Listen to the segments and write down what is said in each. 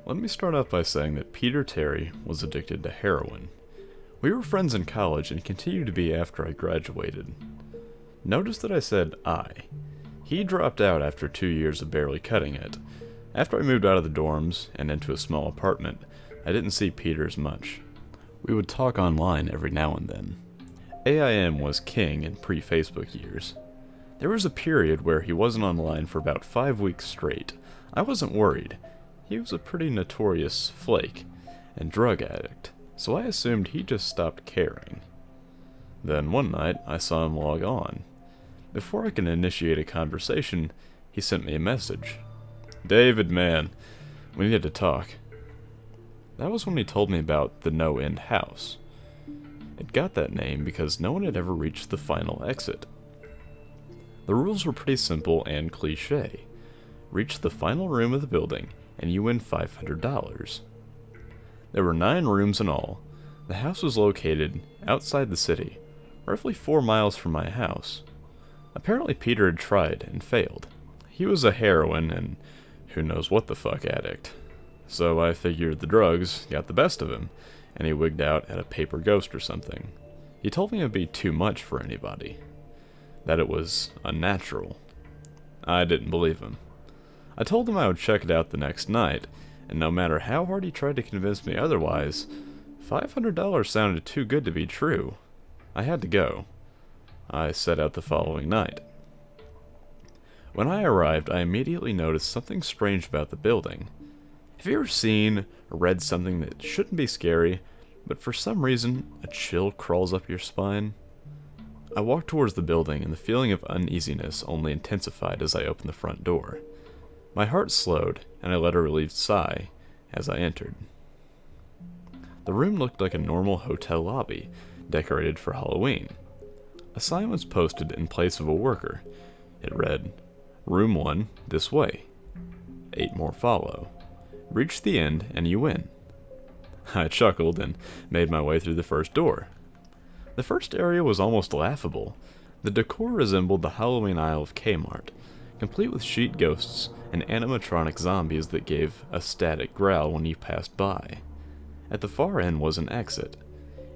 Let me start off by saying that Peter Terry was addicted to heroin. We were friends in college and continued to be after I graduated. Notice that I said I. He dropped out after 2 years of barely cutting it. After I moved out of the dorms and into a small apartment, I didn't see Peter as much. We would talk online every now and then. AIM was king in pre-Facebook years. There was a period where he wasn't online for about 5 weeks straight. I wasn't worried. He was a pretty notorious flake and drug addict, so I assumed he just stopped caring. Then one night, I saw him log on. Before I could initiate a conversation, he sent me a message. "David, man, we needed to talk." That was when he told me about the NoEnd House. It got that name because no one had ever reached the final exit. The rules were pretty simple and cliché. Reach the final room of the building, and you win $500. There were 9 rooms in all. The house was located outside the city, roughly 4 miles from my house. Apparently Peter had tried and failed. He was a heroin and who knows what the fuck addict. So I figured the drugs got the best of him, and he wigged out at a paper ghost or something. He told me it would be too much for anybody. That it was unnatural. I didn't believe him. I told him I would check it out the next night, and no matter how hard he tried to convince me otherwise, $500 sounded too good to be true. I had to go. I set out the following night. When I arrived, I immediately noticed something strange about the building. Have you ever seen or read something that shouldn't be scary, but for some reason a chill crawls up your spine? I walked towards the building, and the feeling of uneasiness only intensified as I opened the front door. My heart slowed, and I let a relieved sigh as I entered. The room looked like a normal hotel lobby, decorated for Halloween. A sign was posted in place of a worker. It read, "Room 1, this way. 8 more follow. Reach the end and you win." I chuckled and made my way through the first door. The first area was almost laughable. The decor resembled the Halloween aisle of Kmart, complete with sheet ghosts and animatronic zombies that gave a static growl when you passed by. At the far end was an exit.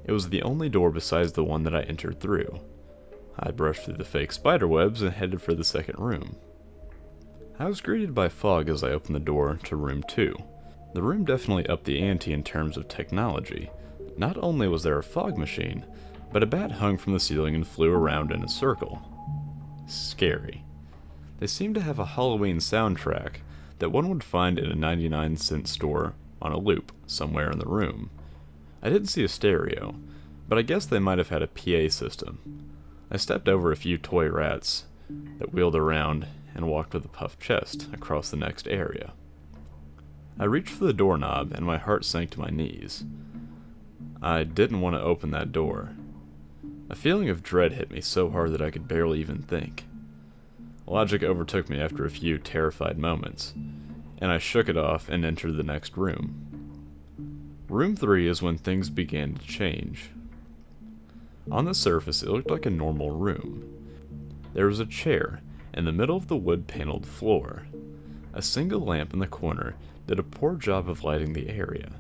It was the only door besides the one that I entered through. I brushed through the fake spiderwebs and headed for the second room. I was greeted by fog as I opened the door to room 2. The room definitely upped the ante in terms of technology. Not only was there a fog machine, but a bat hung from the ceiling and flew around in a circle. Scary. They seemed to have a Halloween soundtrack that one would find in a 99-cent store on a loop somewhere in the room. I didn't see a stereo, but I guess they might have had a PA system. I stepped over a few toy rats that wheeled around and walked with a puffed chest across the next area. I reached for the doorknob and my heart sank to my knees. I didn't want to open that door. A feeling of dread hit me so hard that I could barely even think. Logic overtook me after a few terrified moments, and I shook it off and entered the next room. Room 3 is when things began to change. On the surface, it looked like a normal room. There was a chair in the middle of the wood-paneled floor. A single lamp in the corner did a poor job of lighting the area,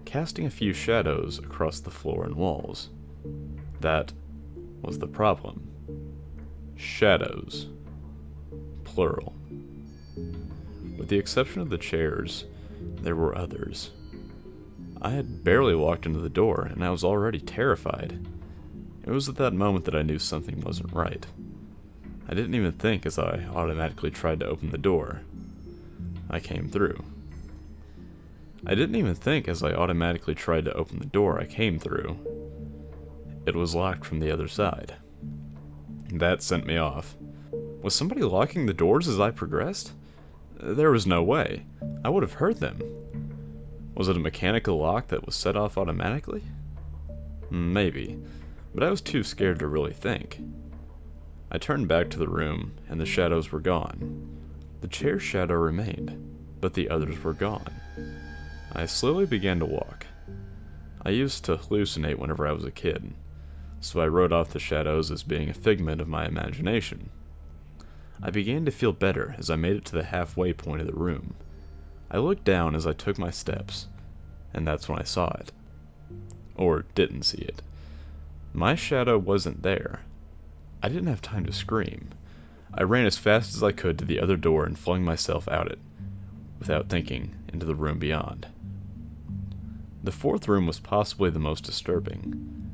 casting a few shadows across the floor and walls. That was the problem. Shadows. Plural. With the exception of the chairs, there were others. I had barely walked into the door, and I was already terrified. It was at that moment that I knew something wasn't right. I didn't even think as I automatically tried to open the door. I came through. It was locked from the other side. That sent me off. Was somebody locking the doors as I progressed? There was no way. I would have heard them. Was it a mechanical lock that was set off automatically? Maybe, but I was too scared to really think. I turned back to the room, and the shadows were gone. The chair's shadow remained, but the others were gone. I slowly began to walk. I used to hallucinate whenever I was a kid, so I wrote off the shadows as being a figment of my imagination. I began to feel better as I made it to the halfway point of the room. I looked down as I took my steps, and that's when I saw it. Or didn't see it. My shadow wasn't there. I didn't have time to scream. I ran as fast as I could to the other door and flung myself out it, without thinking, into the room beyond. The fourth room was possibly the most disturbing.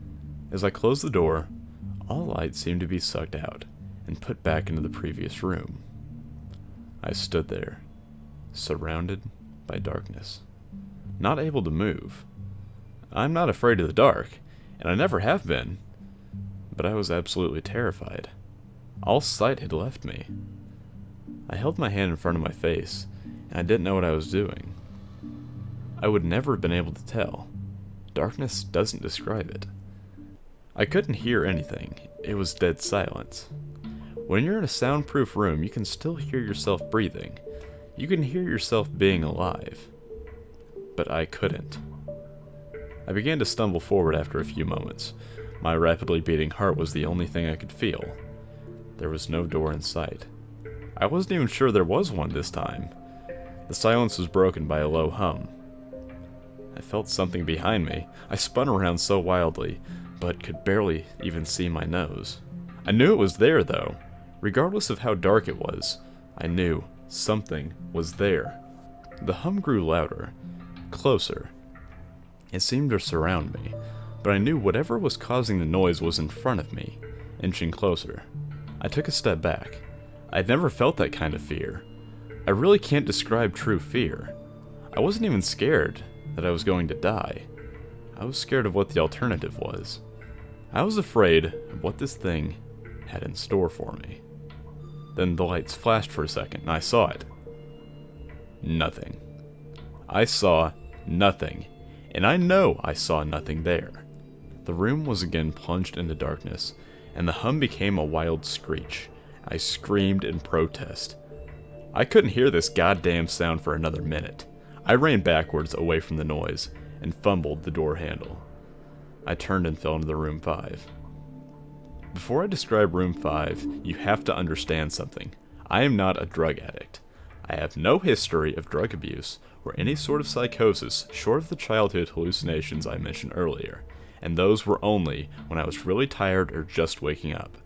As I closed the door, all light seemed to be sucked out and put back into the previous room. I stood there, surrounded by darkness, not able to move. I'm not afraid of the dark, and I never have been, but I was absolutely terrified. All sight had left me. I held my hand in front of my face, and I didn't know what I was doing. I would never have been able to tell. Darkness doesn't describe it. I couldn't hear anything. It was dead silence. When you're in a soundproof room, you can still hear yourself breathing. You can hear yourself being alive. But I couldn't. I began to stumble forward after a few moments. My rapidly beating heart was the only thing I could feel. There was no door in sight. I wasn't even sure there was one this time. The silence was broken by a low hum. I felt something behind me. I spun around so wildly, but could barely even see my nose. I knew it was there, though. Regardless of how dark it was, I knew something was there. The hum grew louder, closer. It seemed to surround me, but I knew whatever was causing the noise was in front of me, inching closer. I took a step back. I'd never felt that kind of fear. I really can't describe true fear. I wasn't even scared that I was going to die. I was scared of what the alternative was. I was afraid of what this thing had in store for me. Then the lights flashed for a second, and I saw it. Nothing. I saw nothing. And I know I saw nothing there. The room was again plunged into darkness, and the hum became a wild screech. I screamed in protest. I couldn't hear this goddamn sound for another minute. I ran backwards away from the noise, and fumbled the door handle. I turned and fell into the room 5. Before I describe room 5, you have to understand something. I am not a drug addict. I have no history of drug abuse, or any sort of psychosis short of the childhood hallucinations I mentioned earlier, and those were only when I was really tired or just waking up.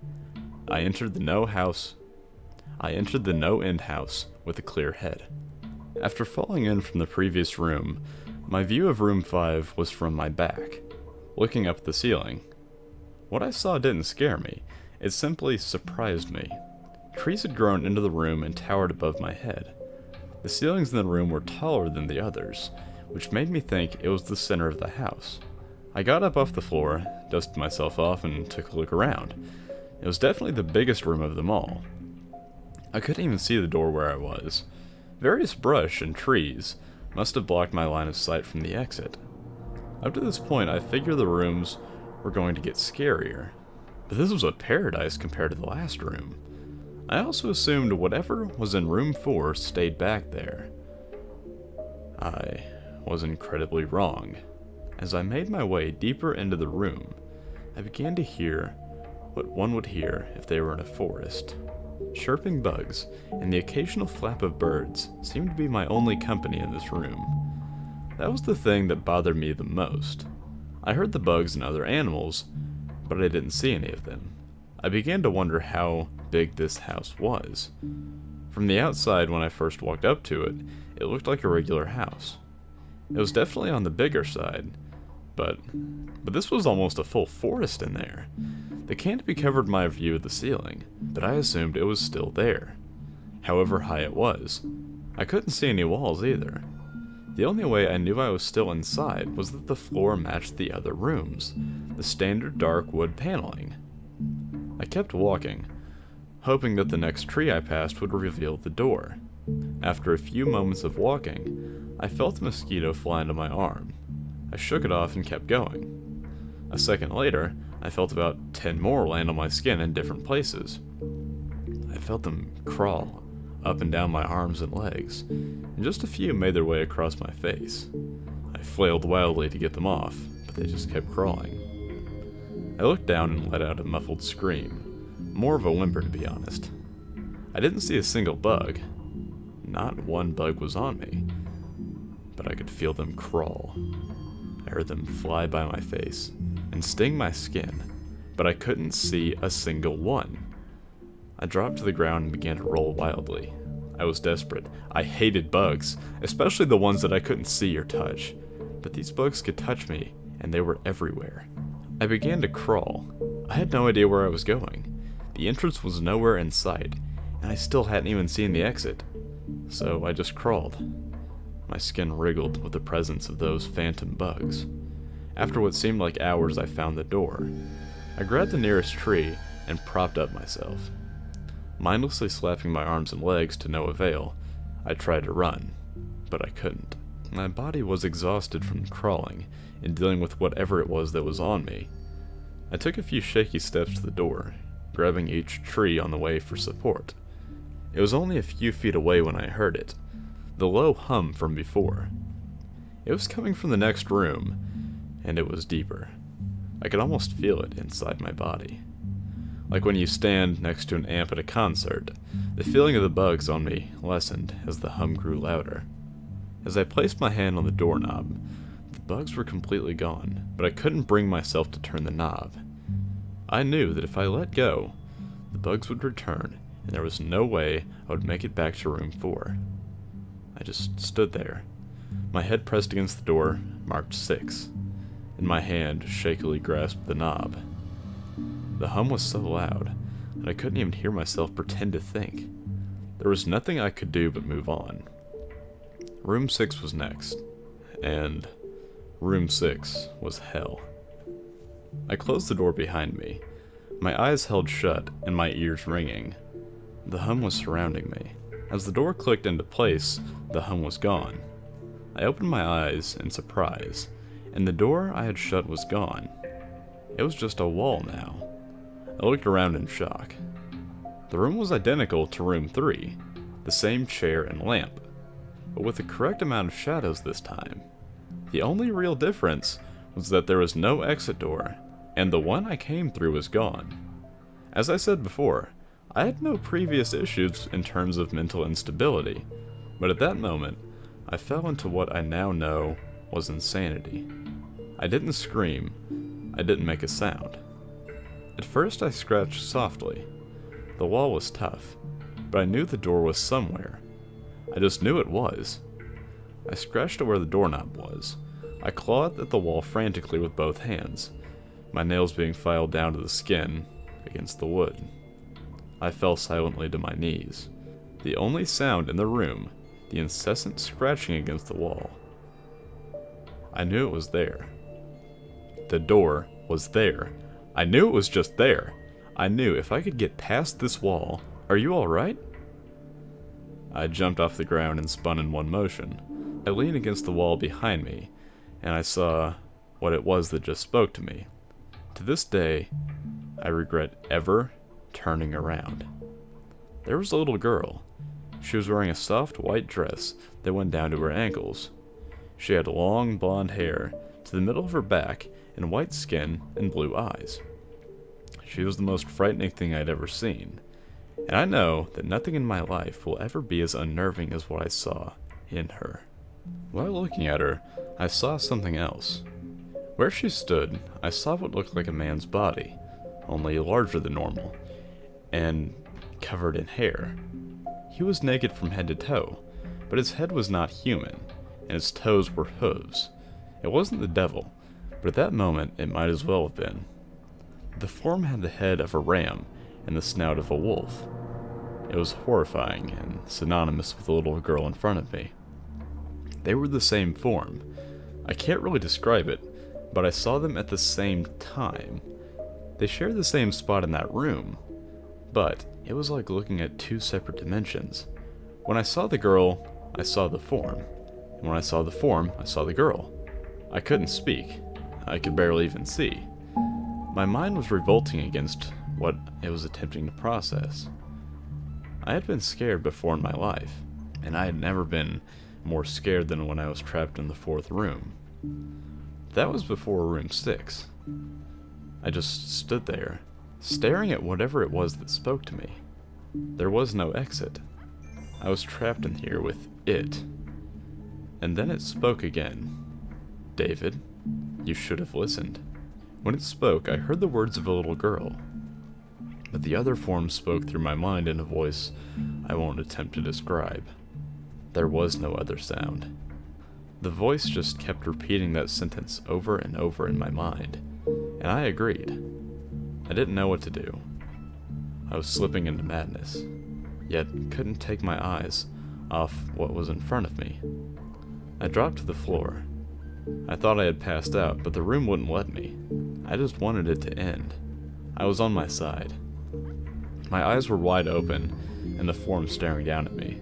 I entered the NoEnd House with a clear head. After falling in from the previous room, my view of room 5 was from my back, looking up at the ceiling. What I saw didn't scare me, it simply surprised me. Trees had grown into the room and towered above my head. The ceilings in the room were taller than the others, which made me think it was the center of the house. I got up off the floor, dusted myself off, and took a look around. It was definitely the biggest room of them all. I couldn't even see the door where I was. Various brush and trees must have blocked my line of sight from the exit. Up to this point, I figured the rooms were going to get scarier, but this was a paradise compared to the last room. I also assumed whatever was in room 4 stayed back there. I was incredibly wrong. As I made my way deeper into the room, I began to hear what one would hear if they were in a forest. Chirping bugs and the occasional flap of birds seemed to be my only company in this room. That was the thing that bothered me the most. I heard the bugs and other animals, but I didn't see any of them. I began to wonder how big this house was. From the outside, when I first walked up to it, it looked like a regular house. It was definitely on the bigger side, but this was almost a full forest in there. The canopy covered my view of the ceiling, but I assumed it was still there, however high it was. I couldn't see any walls either. The only way I knew I was still inside was that the floor matched the other rooms, the standard dark wood paneling. I kept walking, hoping that the next tree I passed would reveal the door. After a few moments of walking, I felt a mosquito fly into my arm. I shook it off and kept going. A second later, I felt about 10 more land on my skin in different places. I felt them crawl up and down my arms and legs, and just a few made their way across my face. I flailed wildly to get them off, but they just kept crawling. I looked down and let out a muffled scream, more of a whimper to be honest. I didn't see a single bug. Not one bug was on me. I could feel them crawl. I heard them fly by my face and sting my skin, but I couldn't see a single one. I dropped to the ground and began to roll wildly. I was desperate. I hated bugs, especially the ones that I couldn't see or touch. But these bugs could touch me, and they were everywhere. I began to crawl. I had no idea where I was going. The entrance was nowhere in sight, and I still hadn't even seen the exit. So I just crawled. My skin wriggled with the presence of those phantom bugs. After what seemed like hours, I found the door. I grabbed the nearest tree and propped up myself. Mindlessly slapping my arms and legs to no avail, I tried to run, but I couldn't. My body was exhausted from crawling and dealing with whatever it was that was on me. I took a few shaky steps to the door, grabbing each tree on the way for support. It was only a few feet away when I heard it, the low hum from before. It was coming from the next room, and it was deeper. I could almost feel it inside my body. Like when you stand next to an amp at a concert, the feeling of the bugs on me lessened as the hum grew louder. As I placed my hand on the doorknob, the bugs were completely gone, but I couldn't bring myself to turn the knob. I knew that if I let go, the bugs would return, and there was no way I would make it back to room 4. I just stood there, my head pressed against the door, marked 6, and my hand shakily grasped the knob. The hum was so loud that I couldn't even hear myself pretend to think. There was nothing I could do but move on. Room 6 was next, and room 6 was hell. I closed the door behind me, my eyes held shut and my ears ringing. The hum was surrounding me. As the door clicked into place, the hum was gone. I opened my eyes in surprise, and the door I had shut was gone. It was just a wall now. I looked around in shock. The room was identical to room 3, the same chair and lamp, but with the correct amount of shadows this time. The only real difference was that there was no exit door, and the one I came through was gone. As I said before, I had no previous issues in terms of mental instability, but at that moment, I fell into what I now know was insanity. I didn't scream. I didn't make a sound. At first I scratched softly. The wall was tough, but I knew the door was somewhere. I just knew it was. I scratched at where the doorknob was. I clawed at the wall frantically with both hands, my nails being filed down to the skin against the wood. I fell silently to my knees. The only sound in the room, the incessant scratching against the wall. I knew it was there. The door was there. I knew it was just there. I knew if I could get past this wall. Are you alright? I jumped off the ground and spun in one motion. I leaned against the wall behind me, and I saw what it was that just spoke to me. To this day, I regret ever turning around. There was a little girl. She was wearing a soft white dress that went down to her ankles. She had long blonde hair to the middle of her back and white skin and blue eyes. She was the most frightening thing I'd ever seen, and I know that nothing in my life will ever be as unnerving as what I saw in her. While looking at her, I saw something else. Where she stood, I saw what looked like a man's body, only larger than normal, and covered in hair. He was naked from head to toe, but his head was not human, and his toes were hooves. It wasn't the devil, but at that moment it might as well have been. The form had the head of a ram and the snout of a wolf. It was horrifying and synonymous with the little girl in front of me. They were the same form. I can't really describe it, but I saw them at the same time. They shared the same spot in that room, but it was like looking at two separate dimensions. When I saw the girl, I saw the form, and when I saw the form, I saw the girl. I couldn't speak. I could barely even see. My mind was revolting against what it was attempting to process. I had been scared before in my life, and I had never been more scared than when I was trapped in the 4th room. That was before room 6. I just stood there, staring at whatever it was that spoke to me. There was no exit. I was trapped in here with it. And then it spoke again. David, you should have listened. When it spoke, I heard the words of a little girl. But the other form spoke through my mind in a voice I won't attempt to describe. There was no other sound. The voice just kept repeating that sentence over and over in my mind, and I agreed. I didn't know what to do. I was slipping into madness, yet couldn't take my eyes off what was in front of me. I dropped to the floor. I thought I had passed out, but the room wouldn't let me. I just wanted it to end. I was on my side. My eyes were wide open, and the form staring down at me.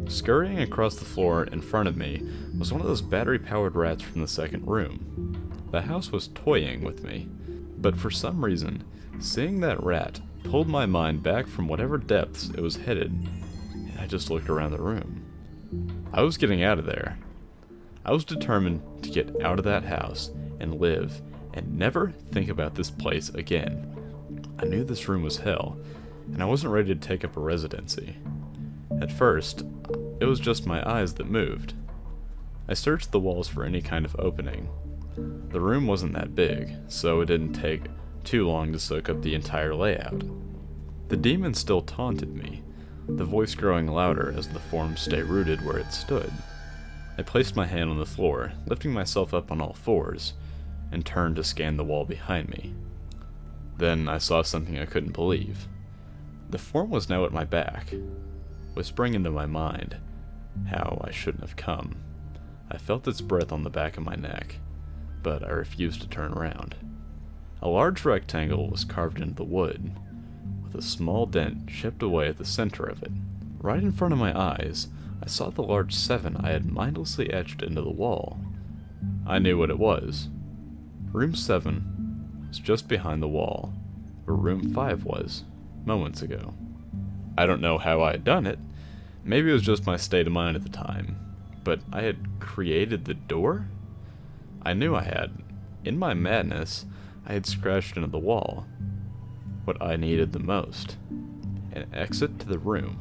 Scurrying across the floor in front of me was one of those battery-powered rats from the second room. The house was toying with me, but for some reason, seeing that rat pulled my mind back from whatever depths it was headed, and I just looked around the room. I was getting out of there. I was determined to get out of that house and live and never think about this place again. I knew this room was hell, and I wasn't ready to take up a residency. At first, it was just my eyes that moved. I searched the walls for any kind of opening. The room wasn't that big, so it didn't take too long to soak up the entire layout. The demon still taunted me, the voice growing louder as the form stayed rooted where it stood. I placed my hand on the floor, lifting myself up on all fours, and turned to scan the wall behind me. Then I saw something I couldn't believe. The form was now at my back, whispering into my mind how I shouldn't have come. I felt its breath on the back of my neck, but I refused to turn around. A large rectangle was carved into the wood, with a small dent chipped away at the center of it. Right in front of my eyes, I saw the large 7 I had mindlessly etched into the wall. I knew what it was. Room 7 was just behind the wall, where Room 5 was, moments ago. I don't know how I had done it. Maybe it was just my state of mind at the time, but I had created the door? I knew I had. In my madness, I had scratched into the wall what I needed the most: an exit to the room.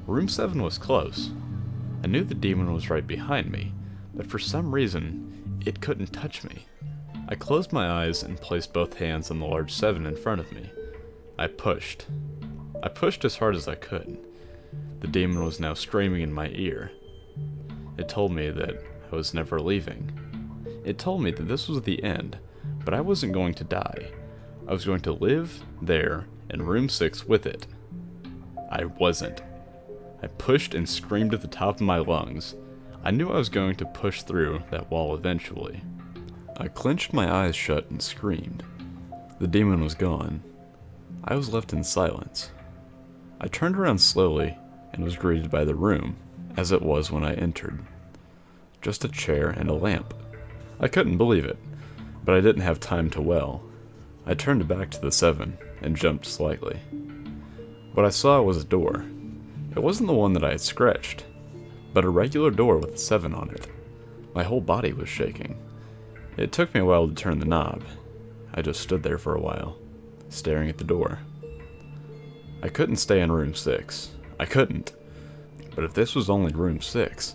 Room 7 was close. I knew the demon was right behind me, but for some reason, it couldn't touch me. I closed my eyes and placed both hands on the large 7 in front of me. I pushed. I pushed as hard as I could. The demon was now screaming in my ear. It told me that I was never leaving. It told me that this was the end, but I wasn't going to die. I was going to live there in Room 6 with it. I wasn't. I pushed and screamed at the top of my lungs. I knew I was going to push through that wall eventually. I clenched my eyes shut and screamed. The demon was gone. I was left in silence. I turned around slowly and was greeted by the room, as it was when I entered. Just a chair and a lamp. I couldn't believe it, but I didn't have time to well. I turned back to the 7 and jumped slightly. What I saw was a door. It wasn't the one that I had scratched, but a regular door with a 7 on it. My whole body was shaking. It took me a while to turn the knob. I just stood there for a while, staring at the door. I couldn't stay in Room 6. I couldn't. But if this was only Room 6,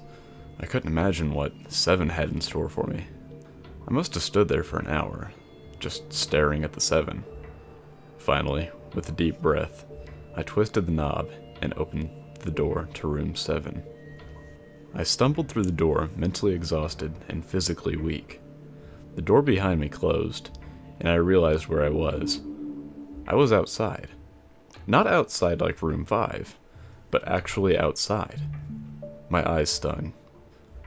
I couldn't imagine what 7 had in store for me. I must have stood there for an hour, just staring at the 7. Finally, with a deep breath, I twisted the knob and opened the door to Room 7. I stumbled through the door, mentally exhausted and physically weak. The door behind me closed, and I realized where I was. I was outside. Not outside like Room 5, but actually outside. My eyes stung.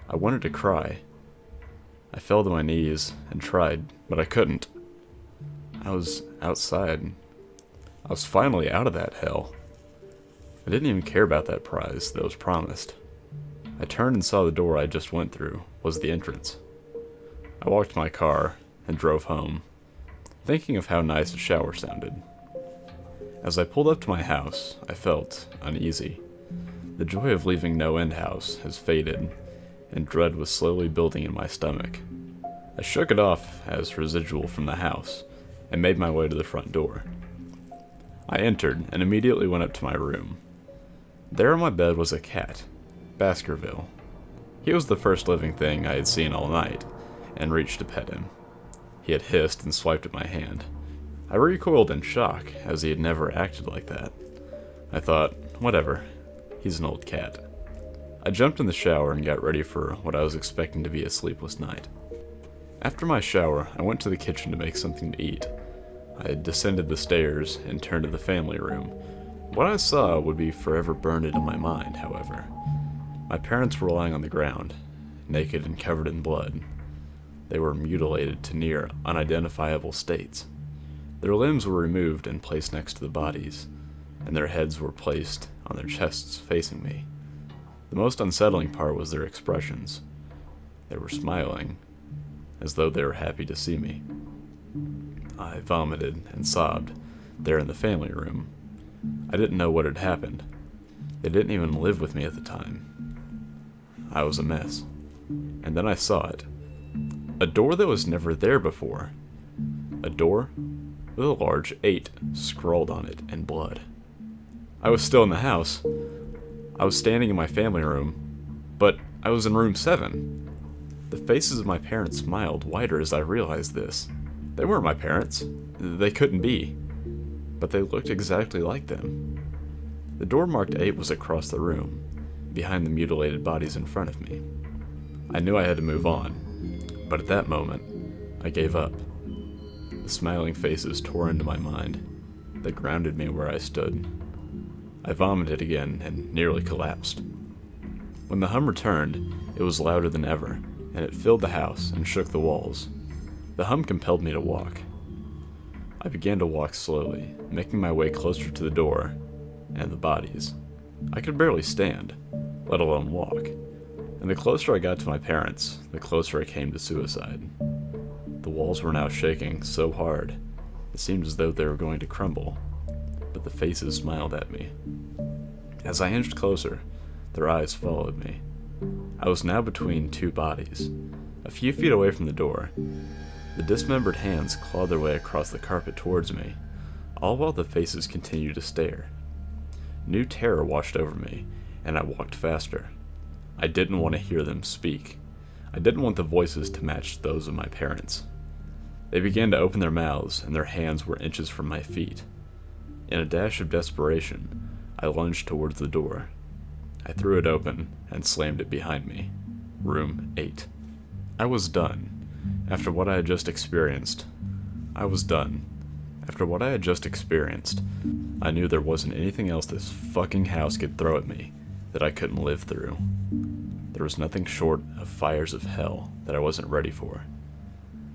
I wanted to cry. I fell to my knees and tried, but I couldn't. I was outside. I was finally out of that hell. I didn't even care about that prize that was promised. I turned and saw the door I just went through was the entrance. I walked to my car and drove home, thinking of how nice a shower sounded. As I pulled up to my house, I felt uneasy. The joy of leaving NoEnd House has faded, and dread was slowly building in my stomach. I shook it off as residual from the house, and made my way to the front door. I entered, and immediately went up to my room. There on my bed was a cat, Baskerville. He was the first living thing I had seen all night, and reached to pet him. He had hissed and swiped at my hand. I recoiled in shock, as he had never acted like that. I thought, whatever, he's an old cat. I jumped in the shower and got ready for what I was expecting to be a sleepless night. After my shower, I went to the kitchen to make something to eat. I descended the stairs and turned to the family room. What I saw would be forever burned into my mind, however. My parents were lying on the ground, naked and covered in blood. They were mutilated to near unidentifiable states. Their limbs were removed and placed next to the bodies, and their heads were placed on their chests facing me. The most unsettling part was their expressions. They were smiling, as though they were happy to see me. I vomited and sobbed there in the family room. I didn't know what had happened. They didn't even live with me at the time. I was a mess. And then I saw it. A door that was never there before. A door with a large 8 scrawled on it in blood. I was still in the house. I was standing in my family room, but I was in room 7. The faces of my parents smiled wider as I realized this. They weren't my parents. They couldn't be. But they looked exactly like them. The door marked 8 was across the room, behind the mutilated bodies in front of me. I knew I had to move on, but at that moment, I gave up. The smiling faces tore into my mind. They grounded me where I stood. I vomited again and nearly collapsed. When the hum returned, it was louder than ever, and it filled the house and shook the walls. The hum compelled me to walk. I began to walk slowly, making my way closer to the door and the bodies. I could barely stand, let alone walk. And the closer I got to my parents, the closer I came to suicide. The walls were now shaking so hard, it seemed as though they were going to crumble, but the faces smiled at me. As I inched closer, their eyes followed me. I was now between 2 bodies, a few feet away from the door. The dismembered hands clawed their way across the carpet towards me, all while the faces continued to stare. New terror washed over me, and I walked faster. I didn't want to hear them speak. I didn't want the voices to match those of my parents. They began to open their mouths, and their hands were inches from my feet. In a dash of desperation, I lunged towards the door. I threw it open and slammed it behind me. Room 8. I was done. After what I had just experienced, I was done. After what I had just experienced, I knew there wasn't anything else this fucking house could throw at me that I couldn't live through. There was nothing short of fires of hell that I wasn't ready for.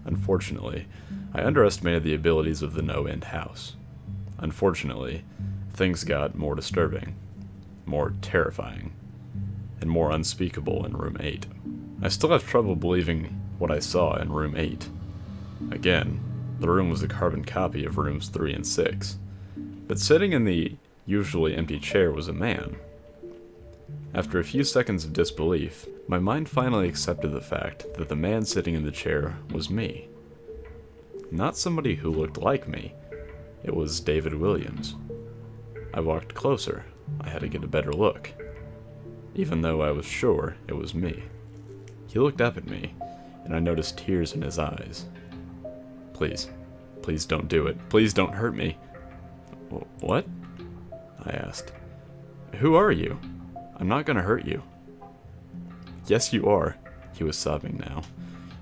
Unfortunately, I underestimated the abilities of the NoEnd House. Unfortunately, things got more disturbing, more terrifying, and more unspeakable in room 8. I still have trouble believing what I saw in room 8. Again, the room was a carbon copy of rooms 3 and 6, but sitting in the usually empty chair was a man. After a few seconds of disbelief, my mind finally accepted the fact that the man sitting in the chair was me. Not somebody who looked like me. It was David Williams. I walked closer. I had to get a better look, even though I was sure it was me. He looked up at me, and I noticed tears in his eyes. Please, please don't do it. Please don't hurt me. What? I asked. Who are you? I'm not gonna hurt you. Yes, you are. He was sobbing now.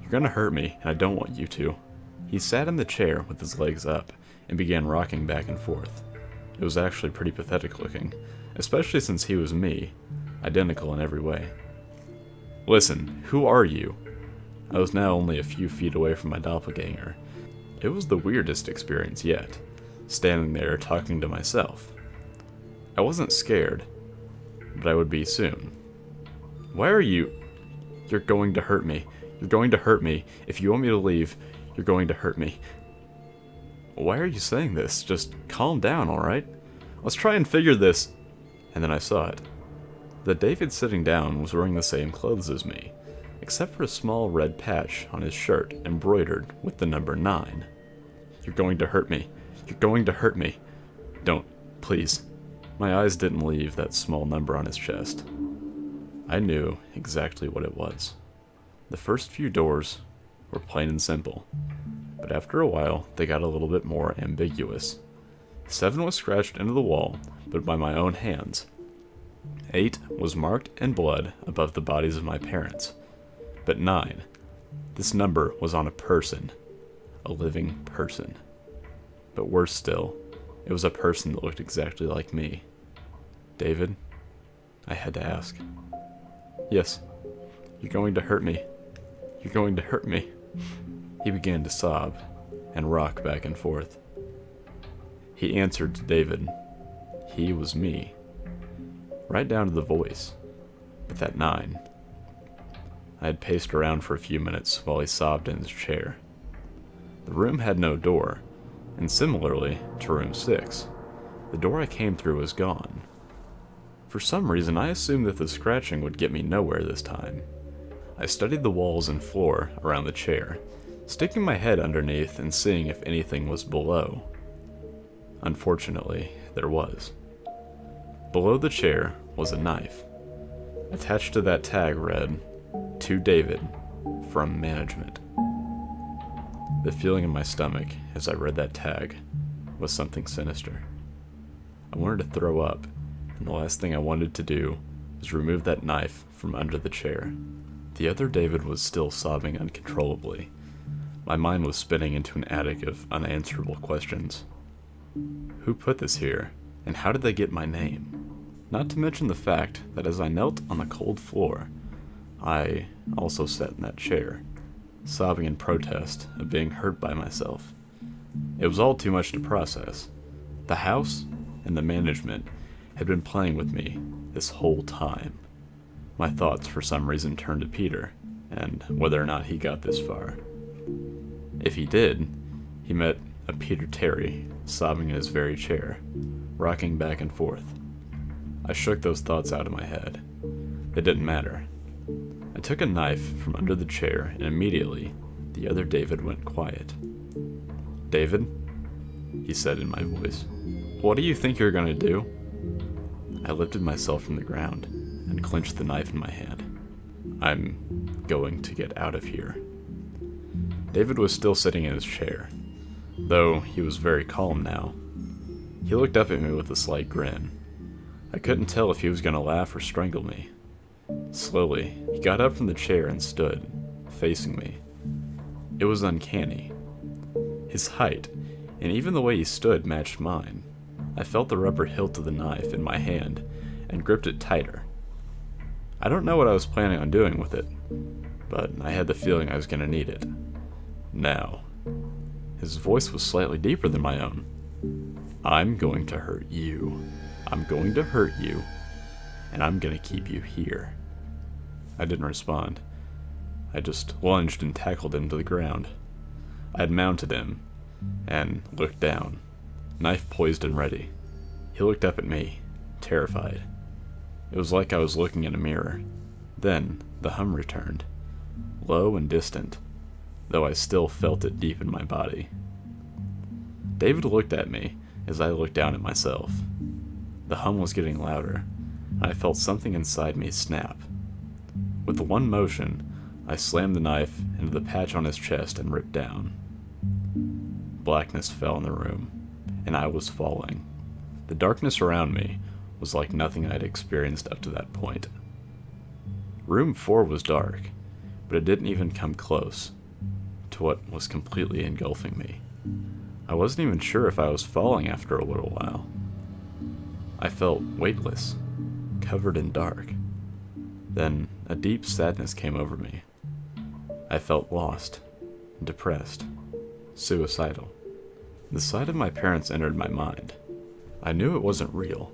You're gonna hurt me, and I don't want you to. He sat in the chair with his legs up and began rocking back and forth. It was actually pretty pathetic looking, especially since he was me, identical in every way. Listen, who are you? I was now only a few feet away from my doppelganger. It was the weirdest experience yet, standing there talking to myself. I wasn't scared, but I would be soon. Why are you? You're going to hurt me. You're going to hurt me. If you want me to leave, you're going to hurt me. Why are you saying this? Just calm down, alright? Let's try and figure this. And then I saw it. The David sitting down was wearing the same clothes as me, except for a small red patch on his shirt embroidered with the number 9. You're going to hurt me. You're going to hurt me. Don't, please. My eyes didn't leave that small number on his chest. I knew exactly what it was. The first few doors were plain and simple, but after a while they got a little bit more ambiguous. 7 was scratched into the wall, but by my own hands. 8 was marked in blood above the bodies of my parents. But 9, this number was on a person. A living person. But worse still, it was a person that looked exactly like me. David? I had to ask. Yes, you're going to hurt me. You're going to hurt me. He began to sob and rock back and forth. He answered to David. He was me. Right down to the voice. But that 9. I had paced around for a few minutes while he sobbed in his chair. The room had no door, and similarly to room 6, the door I came through was gone. For some reason, I assumed that the scratching would get me nowhere this time. I studied the walls and floor around the chair, sticking my head underneath and seeing if anything was below. Unfortunately, there was. Below the chair was a knife. Attached to that tag read, "To David, from management." The feeling in my stomach as I read that tag was something sinister. I wanted to throw up, and the last thing I wanted to do was remove that knife from under the chair. The other David was still sobbing uncontrollably. My mind was spinning into an attic of unanswerable questions. Who put this here, and how did they get my name? Not to mention the fact that as I knelt on the cold floor, I also sat in that chair, sobbing in protest of being hurt by myself. It was all too much to process. The house and the management had been playing with me this whole time. My thoughts for some reason turned to Peter, and whether or not he got this far. If he did, he met a Peter Terry sobbing in his very chair, rocking back and forth. I shook those thoughts out of my head. They didn't matter. I took a knife from under the chair, and immediately the other David went quiet. "David?" he said in my voice. "What do you think you're going to do?" I lifted myself from the ground and clenched the knife in my hand. "I'm going to get out of here." David was still sitting in his chair, though he was very calm now. He looked up at me with a slight grin. I couldn't tell if he was going to laugh or strangle me. Slowly, he got up from the chair and stood, facing me. It was uncanny. His height, and even the way he stood, matched mine. I felt the rubber hilt of the knife in my hand and gripped it tighter. I don't know what I was planning on doing with it, but I had the feeling I was going to need it. Now. His voice was slightly deeper than my own. "I'm going to hurt you. I'm going to hurt you, and I'm going to keep you here." I didn't respond. I just lunged and tackled him to the ground. I had mounted him and looked down, knife poised and ready. He looked up at me, terrified. It was like I was looking in a mirror. Then the hum returned, low and distant, though I still felt it deep in my body. David looked at me as I looked down at myself. The hum was getting louder, and I felt something inside me snap. With one motion, I slammed the knife into the patch on his chest and ripped down. Blackness fell in the room, and I was falling. The darkness around me was like nothing I had experienced up to that point. Room 4 was dark, but it didn't even come close to what was completely engulfing me. I wasn't even sure if I was falling after a little while. I felt weightless, covered in dark. Then a deep sadness came over me. I felt lost, depressed, suicidal. The sight of my parents entered my mind. I knew it wasn't real,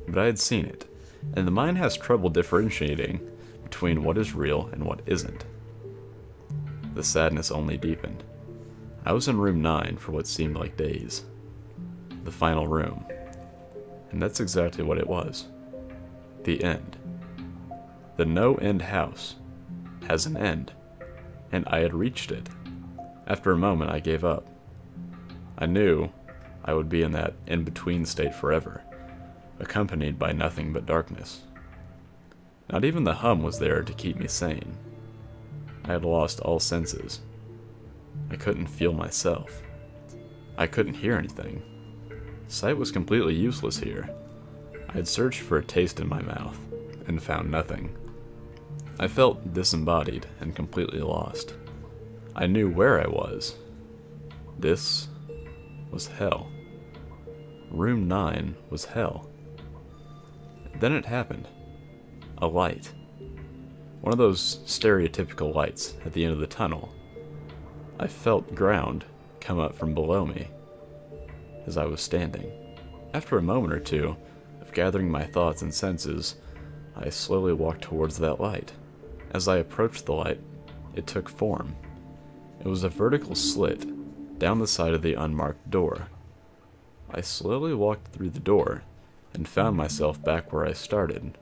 but I had seen it, and the mind has trouble differentiating between what is real and what isn't. The sadness only deepened. I was in room 9 for what seemed like days. The final room. And that's exactly what it was. The end. The NoEnd House has an end, and I had reached it. After a moment, I gave up. I knew I would be in that in-between state forever, accompanied by nothing but darkness. Not even the hum was there to keep me sane. I had lost all senses. I couldn't feel myself. I couldn't hear anything. Sight was completely useless here. I had searched for a taste in my mouth, and found nothing. I felt disembodied and completely lost. I knew where I was. This was hell. Room 9 was hell. Then it happened. A light. One of those stereotypical lights at the end of the tunnel. I felt ground come up from below me as I was standing. After a moment or two of gathering my thoughts and senses, I slowly walked towards that light. As I approached the light, it took form. It was a vertical slit down the side of the unmarked door. I slowly walked through the door and found myself back where I started,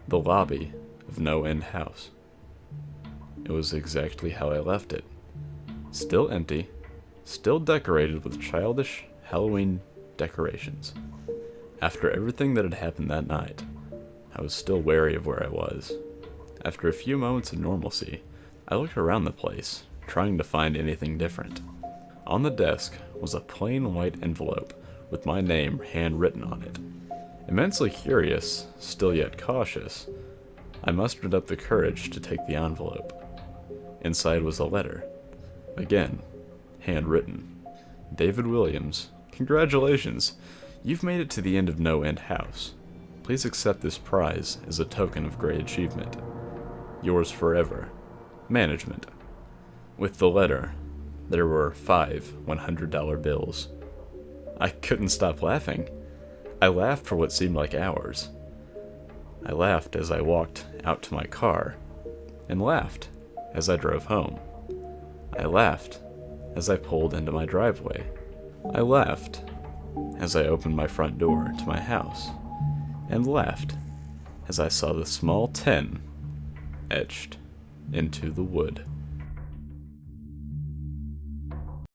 the lobby of NoEnd House. It was exactly how I left it. Still empty, still decorated with childish Halloween decorations. After everything that had happened that night, I was still wary of where I was. After a few moments of normalcy, I looked around the place, trying to find anything different. On the desk was a plain white envelope with my name handwritten on it. Immensely curious, still yet cautious, I mustered up the courage to take the envelope. Inside was a letter. Again, handwritten. David Williams, congratulations! You've made it to the end of NoEnd House. Please accept this prize as a token of great achievement. Yours forever. Management. With the letter, there were 5 $100 bills. I couldn't stop laughing. I laughed for what seemed like hours. I laughed as I walked out to my car, and laughed as I drove home. I laughed as I pulled into my driveway. I laughed as I opened my front door to my house, and laughed as I saw the small 10 etched into the wood.